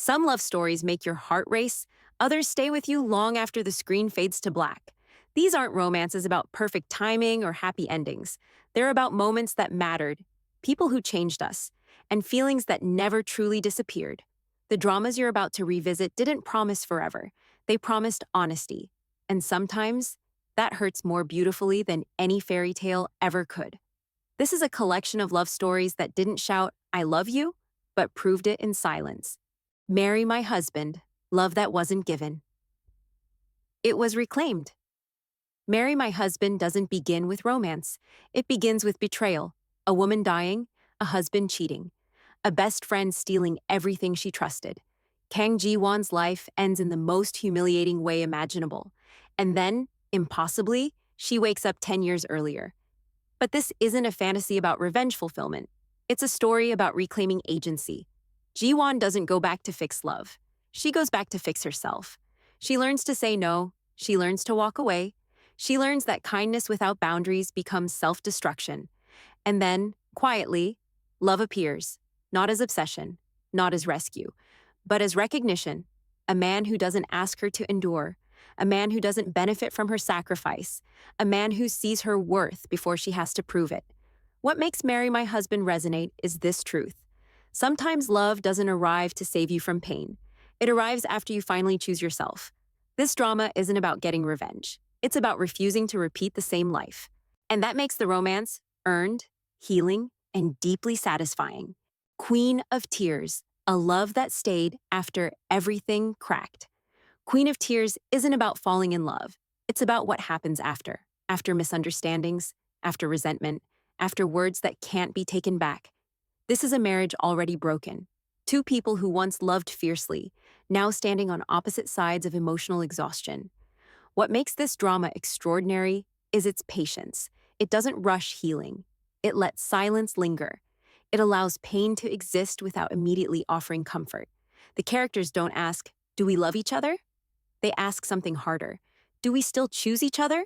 Some love stories make your heart race, others stay with you long after the screen fades to black. These aren't romances about perfect timing or happy endings. They're about moments that mattered, people who changed us, and feelings that never truly disappeared. The dramas you're about to revisit didn't promise forever. They promised honesty. And sometimes, that hurts more beautifully than any fairy tale ever could. This is a collection of love stories that didn't shout, "I love you," but proved it in silence. Marry My Husband, Love That Wasn't Given. It was reclaimed. Marry My Husband doesn't begin with romance. It begins with betrayal, a woman dying, a husband cheating, a best friend stealing everything she trusted. Kang Ji-won's life ends in the most humiliating way imaginable. And then, impossibly, she wakes up 10 years earlier. But this isn't a fantasy about revenge fulfillment. It's a story about reclaiming agency. Ji-won doesn't go back to fix love. She goes back to fix herself. She learns to say no. She learns to walk away. She learns that kindness without boundaries becomes self-destruction. And then, quietly, love appears, not as obsession, not as rescue, but as recognition. A man who doesn't ask her to endure, a man who doesn't benefit from her sacrifice, a man who sees her worth before she has to prove it. What makes Marry My Husband resonate is this truth. Sometimes love doesn't arrive to save you from pain. It arrives after you finally choose yourself. This drama isn't about getting revenge. It's about refusing to repeat the same life. And that makes the romance earned, healing, and deeply satisfying. Queen of Tears, a love that stayed after everything cracked. Queen of Tears isn't about falling in love. It's about what happens after misunderstandings, after resentment, after words that can't be taken back. This is a marriage already broken. Two people who once loved fiercely, now standing on opposite sides of emotional exhaustion. What makes this drama extraordinary is its patience. It doesn't rush healing. It lets silence linger. It allows pain to exist without immediately offering comfort. The characters don't ask, "Do we love each other?" They ask something harder. "Do we still choose each other?"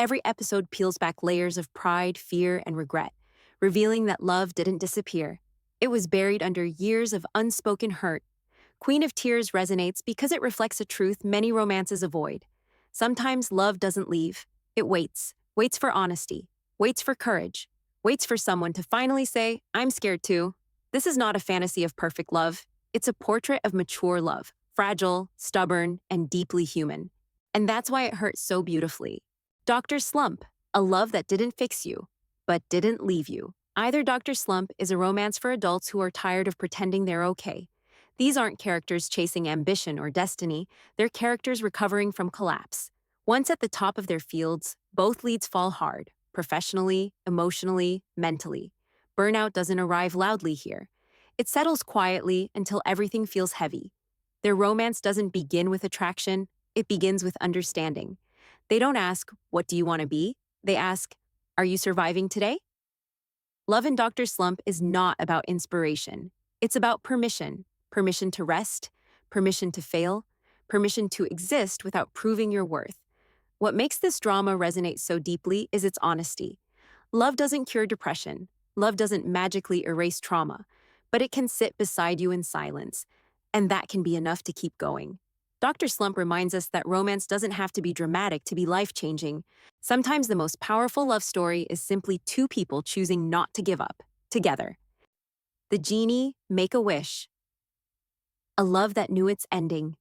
Every episode peels back layers of pride, fear, and regret, revealing that love didn't disappear. It was buried under years of unspoken hurt. Queen of Tears resonates because it reflects a truth many romances avoid. Sometimes love doesn't leave. It waits for honesty, waits for courage, waits for someone to finally say, "I'm scared too." This is not a fantasy of perfect love. It's a portrait of mature love, fragile, stubborn, and deeply human. And that's why it hurts so beautifully. Dr. Slump, a love that didn't fix you, but didn't leave you. Either Dr. Slump is a romance for adults who are tired of pretending they're okay. These aren't characters chasing ambition or destiny, they're characters recovering from collapse. Once at the top of their fields, both leads fall hard, professionally, emotionally, mentally. Burnout doesn't arrive loudly here. It settles quietly until everything feels heavy. Their romance doesn't begin with attraction, it begins with understanding. They don't ask, "What do you want to be?" They ask, "Are you surviving today?" Love in Dr. Slump is not about inspiration. It's about permission. Permission to rest, permission to fail, permission to exist without proving your worth. What makes this drama resonate so deeply is its honesty. Love doesn't cure depression. Love doesn't magically erase trauma, but it can sit beside you in silence, and that can be enough to keep going. Dr. Slump reminds us that romance doesn't have to be dramatic to be life-changing. Sometimes the most powerful love story is simply two people choosing not to give up, together. The GENIE, Make-A-Wish. A love that knew its ending,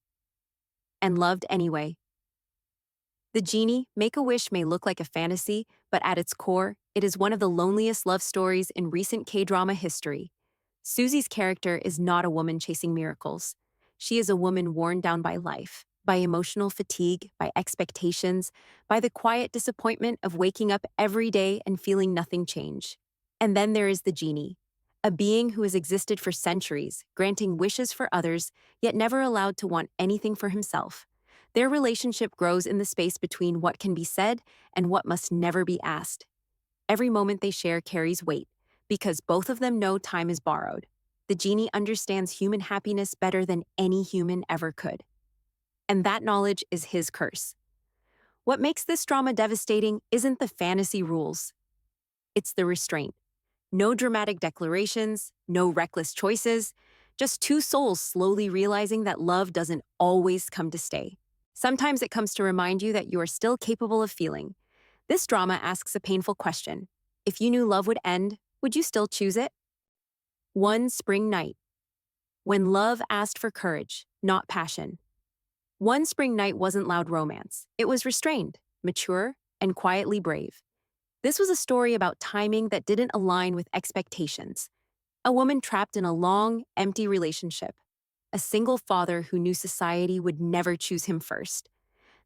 and loved anyway. The GENIE, Make-A-Wish may look like a fantasy, but at its core, it is one of the loneliest love stories in recent K-drama history. Susie's character is not a woman chasing miracles. She is a woman worn down by life, by emotional fatigue, by expectations, by the quiet disappointment of waking up every day and feeling nothing change. And then there is the GENIE, a being who has existed for centuries, granting wishes for others, yet never allowed to want anything for himself. Their relationship grows in the space between what can be said and what must never be asked. Every moment they share carries weight, because both of them know time is borrowed. The GENIE understands human happiness better than any human ever could. And that knowledge is his curse. What makes this drama devastating isn't the fantasy rules. It's the restraint. No dramatic declarations, no reckless choices, Just two souls slowly realizing that love doesn't always come to stay. Sometimes it comes to remind you that you are still capable of feeling. This drama asks a painful question. If you knew love would end, would you still choose it? One spring night. When love asked for courage, not passion. One spring night wasn't loud romance. It was restrained, mature, and quietly brave. This was a story about timing that didn't align with expectations. A woman trapped in a long, empty relationship. A single father who knew society would never choose him first.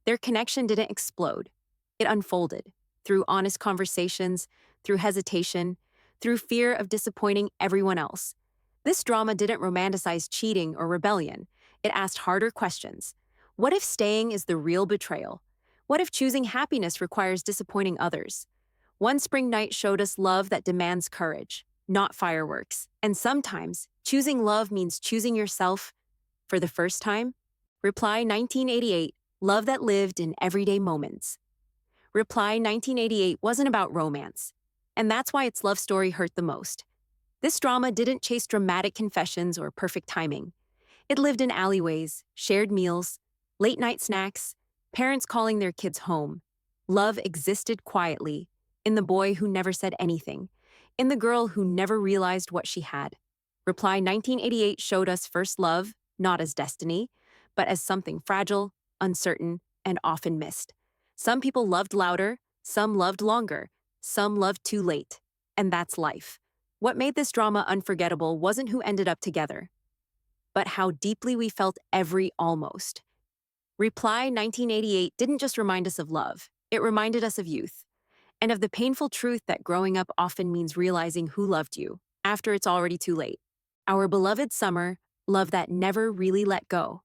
Their connection didn't explode. It unfolded through honest conversations, through hesitation, through fear of disappointing everyone else. This drama didn't romanticize cheating or rebellion. It asked harder questions. What if staying is the real betrayal? What if choosing happiness requires disappointing others? One spring night showed us love that demands courage, not fireworks. And sometimes, choosing love means choosing yourself for the first time. Reply 1988, love that lived in everyday moments. Reply 1988 wasn't about romance. And that's why its love story hurt the most. This drama didn't chase dramatic confessions or perfect timing. It lived in alleyways, shared meals, late-night snacks, parents calling their kids home. Love existed quietly, in the boy who never said anything, in the girl who never realized what she had. Reply 1988 showed us first love, not as destiny, but as something fragile, uncertain, and often missed. Some people loved louder, some loved longer, some loved too late. And that's life. What made this drama unforgettable wasn't who ended up together, but how deeply we felt every almost. Reply 1988 didn't just remind us of love, it reminded us of youth, and of the painful truth that growing up often means realizing who loved you after it's already too late. Our beloved summer, love that never really let go.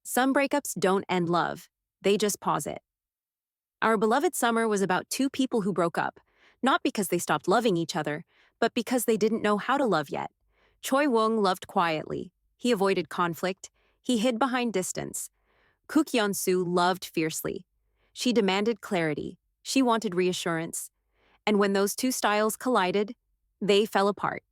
Some breakups don't end love, they just pause it. Our beloved summer was about two people who broke up, not because they stopped loving each other, but because they didn't know how to love yet. Choi Wong loved quietly. He avoided conflict. He hid behind distance. Kook Yeon-soo loved fiercely. She demanded clarity. She wanted reassurance. And when those two styles collided, they fell apart.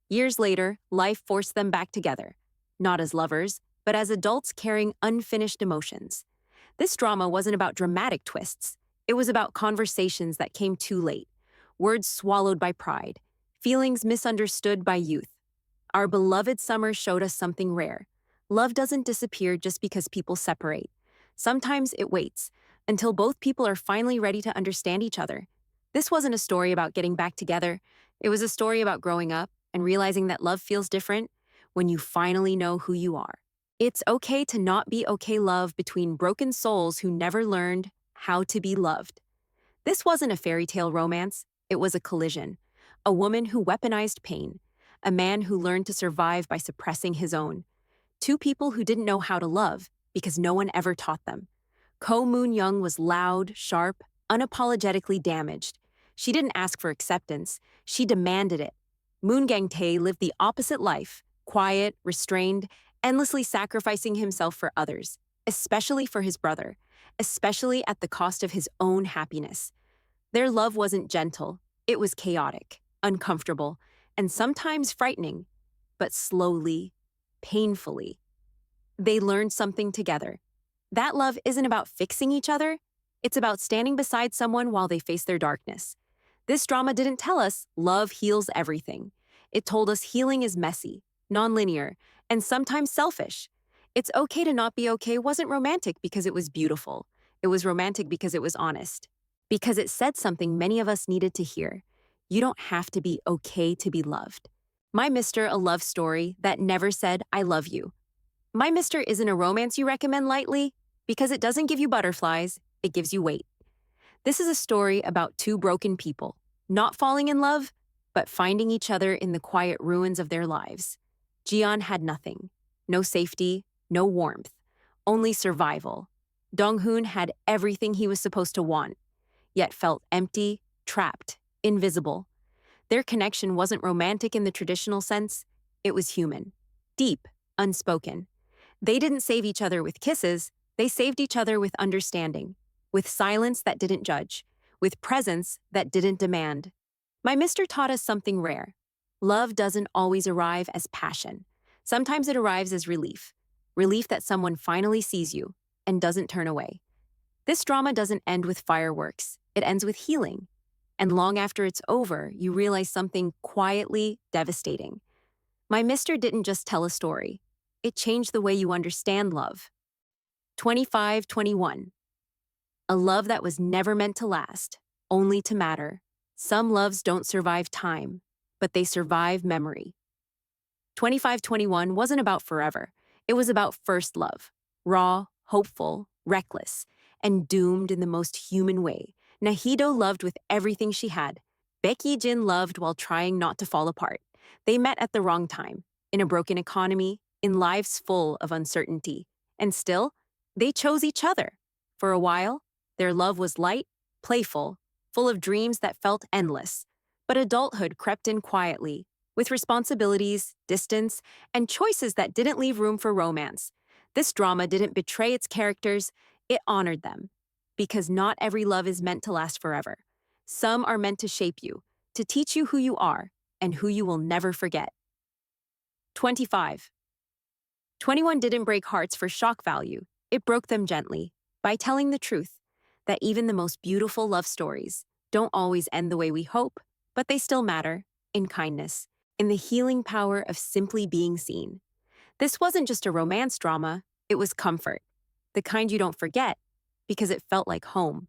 Years later, life forced them back together, not as lovers, but as adults carrying unfinished emotions. This drama wasn't about dramatic twists. It was about conversations that came too late, words swallowed by pride, feelings misunderstood by youth. Our beloved summer showed us something rare. Love doesn't disappear just because people separate. Sometimes it waits until both people are finally ready to understand each other. This wasn't a story about getting back together. It was a story about growing up and realizing that love feels different when you finally know who you are. It's okay to not be okay love between broken souls who never learned how to be loved. This wasn't a fairy tale romance. It was a collision. A woman who weaponized pain. A man who learned to survive by suppressing his own. Two people who didn't know how to love because no one ever taught them. Ko Moon-young was loud, sharp, unapologetically damaged. She didn't ask for acceptance. She demanded it. Moon Gang-tae lived the opposite life, quiet, restrained, endlessly sacrificing himself for others, especially for his brother, especially at the cost of his own happiness. Their love wasn't gentle. It was chaotic, uncomfortable, and sometimes frightening, but slowly, painfully. They learned something together. That love isn't about fixing each other. It's about standing beside someone while they face their darkness. This drama didn't tell us love heals everything. It told us healing is messy, nonlinear, and sometimes selfish. It's okay to not be okay wasn't romantic because it was beautiful. It was romantic because it was honest. Because it said something many of us needed to hear. You don't have to be okay to be loved. My Mister, a love story that never said, I love you. My Mister isn't a romance you recommend lightly because it doesn't give you butterflies, it gives you weight. This is a story about two broken people, not falling in love, but finding each other in the quiet ruins of their lives. Jian had nothing. No safety, no warmth, only survival. Dong-hoon had everything he was supposed to want, yet felt empty, trapped, invisible. Their connection wasn't romantic in the traditional sense. It was human, deep, unspoken. They didn't save each other with kisses. They saved each other with understanding, with silence that didn't judge, with presence that didn't demand. My Mister taught us something rare. Love doesn't always arrive as passion. Sometimes it arrives as relief, relief that someone finally sees you and doesn't turn away. This drama doesn't end with fireworks, it ends with healing. And long after it's over, you realize something quietly devastating. My Mister didn't just tell a story, it changed the way you understand love. 2521. A love that was never meant to last, only to matter. Some loves don't survive time, but they survive memory. 2521 wasn't about forever. It was about first love. Raw, hopeful, reckless, and doomed in the most human way. Nahido loved with everything she had. Baek Jin loved while trying not to fall apart. They met at the wrong time, in a broken economy, in lives full of uncertainty. And still, they chose each other. For a while, their love was light, playful, full of dreams that felt endless. But adulthood crept in quietly, with responsibilities, distance, and choices that didn't leave room for romance. This drama didn't betray its characters, it honored them. Because not every love is meant to last forever. Some are meant to shape you, to teach you who you are, and who you will never forget. 25. 21 didn't break hearts for shock value, it broke them gently, by telling the truth, that even the most beautiful love stories don't always end the way we hope, but they still matter, in kindness, in the healing power of simply being seen. This wasn't just a romance drama, it was comfort. The kind you don't forget, because it felt like home.